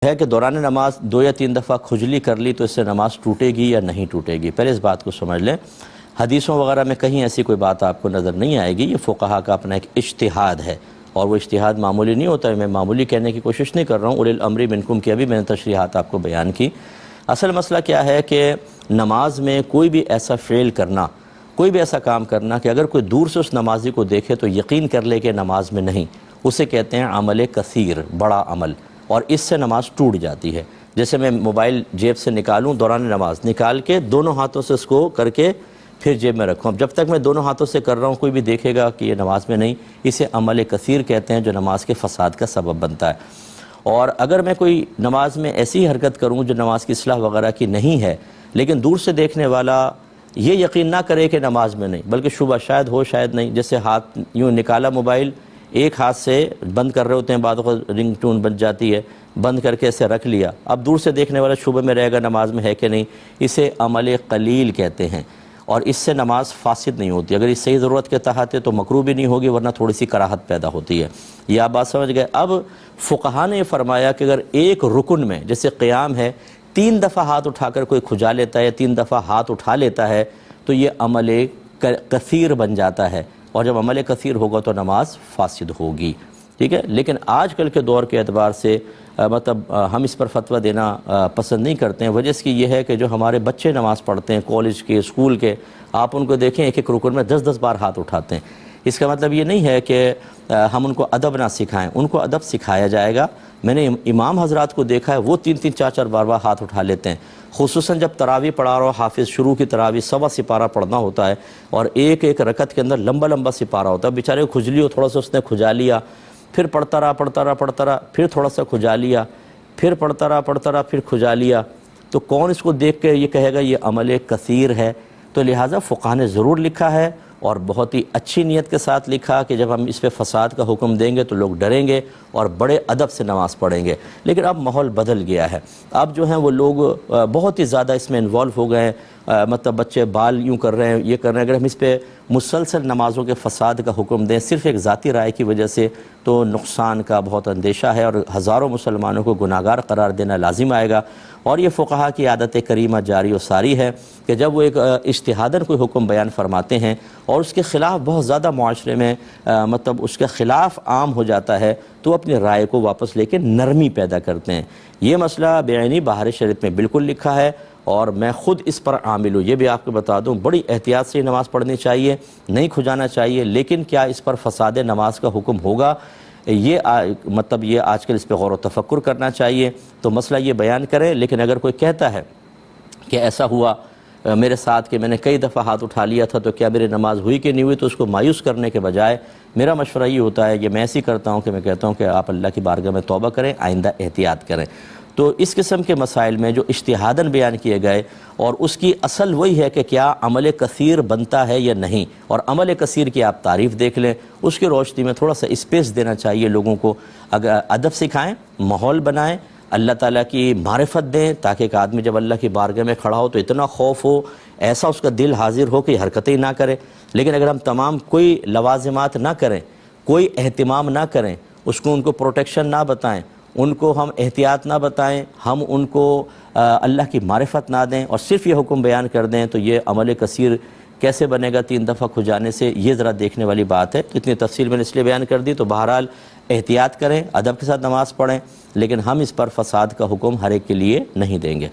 ہے کہ دوران نماز 2 یا 3 دفعہ کھجلی کر لی تو اس سے نماز ٹوٹے گی یا نہیں ٹوٹے گی؟ پہلے اس بات کو سمجھ لیں، حدیثوں وغیرہ میں کہیں ایسی کوئی بات آپ کو نظر نہیں آئے گی۔ یہ فقہا کا اپنا ایک اجتہاد ہے، اور وہ اجتہاد معمولی نہیں ہوتا ہے۔ میں معمولی کہنے کی کوشش نہیں کر رہا ہوں، اولی الامر منکم کی ابھی میں نے تشریحات آپ کو بیان کی۔ اصل مسئلہ کیا ہے کہ نماز میں کوئی بھی ایسا فعل کرنا، کوئی بھی ایسا کام کرنا کہ اگر کوئی دور سے اس نمازی کو دیکھے تو یقین کر لے کہ نماز میں نہیں، اسے کہتے ہیں عمل کثیر، بڑا عمل، اور اس سے نماز ٹوٹ جاتی ہے۔ جیسے میں موبائل جیب سے نکالوں دوران نماز، نکال کے دونوں ہاتھوں سے اس کو کر کے پھر جیب میں رکھوں، اب جب تک میں دونوں ہاتھوں سے کر رہا ہوں کوئی بھی دیکھے گا کہ یہ نماز میں نہیں، اسے عمل کثیر کہتے ہیں جو نماز کے فساد کا سبب بنتا ہے۔ اور اگر میں کوئی نماز میں ایسی حرکت کروں جو نماز کی اصلاح وغیرہ کی نہیں ہے، لیکن دور سے دیکھنے والا یہ یقین نہ کرے کہ نماز میں نہیں، بلکہ شبہ شاید ہو شاید نہیں، جیسے ہاتھ یوں نکالا موبائل، ایک ہاتھ سے بند کر رہے ہوتے ہیں، بعد وقت رنگ ٹون بن جاتی ہے، بند کر کے اسے رکھ لیا، اب دور سے دیکھنے والا شبہ میں رہے گا نماز میں ہے کہ نہیں، اسے عمل قلیل کہتے ہیں، اور اس سے نماز فاسد نہیں ہوتی۔ اگر اس صحیح ضرورت کے تحت ہے تو مکروہ بھی نہیں ہوگی، ورنہ تھوڑی سی کراہت پیدا ہوتی ہے۔ یہ آپ بات سمجھ گئے۔ اب فقہا نے یہ فرمایا کہ اگر ایک رکن میں جیسے قیام ہے 3 دفعہ ہاتھ اٹھا کر کوئی کھجا لیتا ہے، 3 دفعہ ہاتھ اٹھا لیتا ہے تو یہ عمل کثیر بن جاتا ہے، اور جب عمل کثیر ہوگا تو نماز فاسد ہوگی، ٹھیک ہے۔ لیکن آج کل کے دور کے اعتبار سے ہم اس پر فتویٰ دینا پسند نہیں کرتے ہیں۔ وجہ اس کی یہ ہے کہ جو ہمارے بچے نماز پڑھتے ہیں کالج کے، اسکول کے، آپ ان کو دیکھیں ایک ایک رکن میں 10 بار ہاتھ اٹھاتے ہیں۔ اس کا مطلب یہ نہیں ہے کہ ہم ان کو ادب نہ سکھائیں، ان کو ادب سکھایا جائے گا۔ میں نے امام حضرات کو دیکھا ہے وہ 3 4 بار ہاتھ اٹھا لیتے ہیں، خصوصاً جب تراویح پڑھا رہا ہو، حافظ شروع کی تراویح 1.25 سپارہ پڑھنا ہوتا ہے، اور ایک ایک رکعت کے اندر لمبا سپارہ ہوتا ہے، بیچارے کو کھجلی ہو، تھوڑا سا اس نے کھجا لیا، پھر پڑھتا رہا، پھر تھوڑا سا کھجا لیا، پھر پڑھتا رہا، پھر کھجا لیا، تو کون اس کو دیکھ کے یہ کہے گا یہ عمل کثیر ہے؟ تو لہٰذا فقہا نے ضرور لکھا ہے، اور بہت ہی اچھی نیت کے ساتھ لکھا کہ جب ہم اس پہ فساد کا حکم دیں گے تو لوگ ڈریں گے اور بڑے ادب سے نماز پڑھیں گے۔ لیکن اب ماحول بدل گیا ہے، اب جو ہیں وہ لوگ بہت ہی زیادہ اس میں انوالو ہو گئے ہیں، مطلب بچے بال یوں کر رہے ہیں، یہ کر رہے ہیں۔ اگر ہم اس پہ مسلسل نمازوں کے فساد کا حکم دیں صرف ایک ذاتی رائے کی وجہ سے تو نقصان کا بہت اندیشہ ہے، اور ہزاروں مسلمانوں کو گناہگار قرار دینا لازم آئے گا۔ اور یہ فقہا کی عادت کریمہ جاری و ساری ہے کہ جب وہ ایک اجتہاداً کوئی حکم بیان فرماتے ہیں اور اس کے خلاف بہت زیادہ معاشرے میں مطلب اس کے خلاف عام ہو جاتا ہے تو اپنی رائے کو واپس لے کے نرمی پیدا کرتے ہیں۔ یہ مسئلہ بعینی بہار شریعت میں بالکل لکھا ہے، اور میں خود اس پر عامل ہوں۔ یہ بھی آپ کو بتا دوں، بڑی احتیاط سے نماز پڑھنی چاہیے، نہیں کھجانا چاہیے، لیکن کیا اس پر فساد نماز کا حکم ہوگا؟ یہ آج کل اس پہ غور و تفکر کرنا چاہیے۔ تو مسئلہ یہ بیان کریں، لیکن اگر کوئی کہتا ہے کہ ایسا ہوا میرے ساتھ کہ میں نے کئی دفعہ ہاتھ اٹھا لیا تھا تو کیا میری نماز ہوئی کہ نہیں ہوئی، تو اس کو مایوس کرنے کے بجائے میرا مشورہ یہ ہوتا ہے، یہ میں ایسے کرتا ہوں کہ میں کہتا ہوں کہ آپ اللہ کی بارگاہ میں توبہ کریں، آئندہ احتیاط کریں۔ تو اس قسم کے مسائل میں جو اجتہاداً بیان کیے گئے، اور اس کی اصل وہی ہے کہ کیا عمل کثیر بنتا ہے یا نہیں، اور عمل کثیر کی آپ تعریف دیکھ لیں، اس کی روشنی میں تھوڑا سا اسپیس دینا چاہیے لوگوں کو، اگر ادب سکھائیں، ماحول بنائیں، اللہ تعالیٰ کی معرفت دیں، تاکہ ایک آدمی جب اللہ کی بارگاہ میں کھڑا ہو تو اتنا خوف ہو، ایسا اس کا دل حاضر ہو کہ حرکتیں نہ کرے۔ لیکن اگر ہم تمام کوئی لوازمات نہ کریں، کوئی اہتمام نہ کریں، ان کو پروٹیکشن نہ بتائیں، ان کو ہم احتیاط نہ بتائیں، ہم ان کو اللہ کی معرفت نہ دیں، اور صرف یہ حکم بیان کر دیں، تو یہ عمل کثیر کیسے بنے گا 3 دفعہ کھجانے سے؟ یہ ذرا دیکھنے والی بات ہے۔ اتنی تفصیل میں نے اس لیے بیان کر دی۔ تو بہرحال احتیاط کریں، ادب کے ساتھ نماز پڑھیں، لیکن ہم اس پر فساد کا حکم ہر ایک کے لیے نہیں دیں گے۔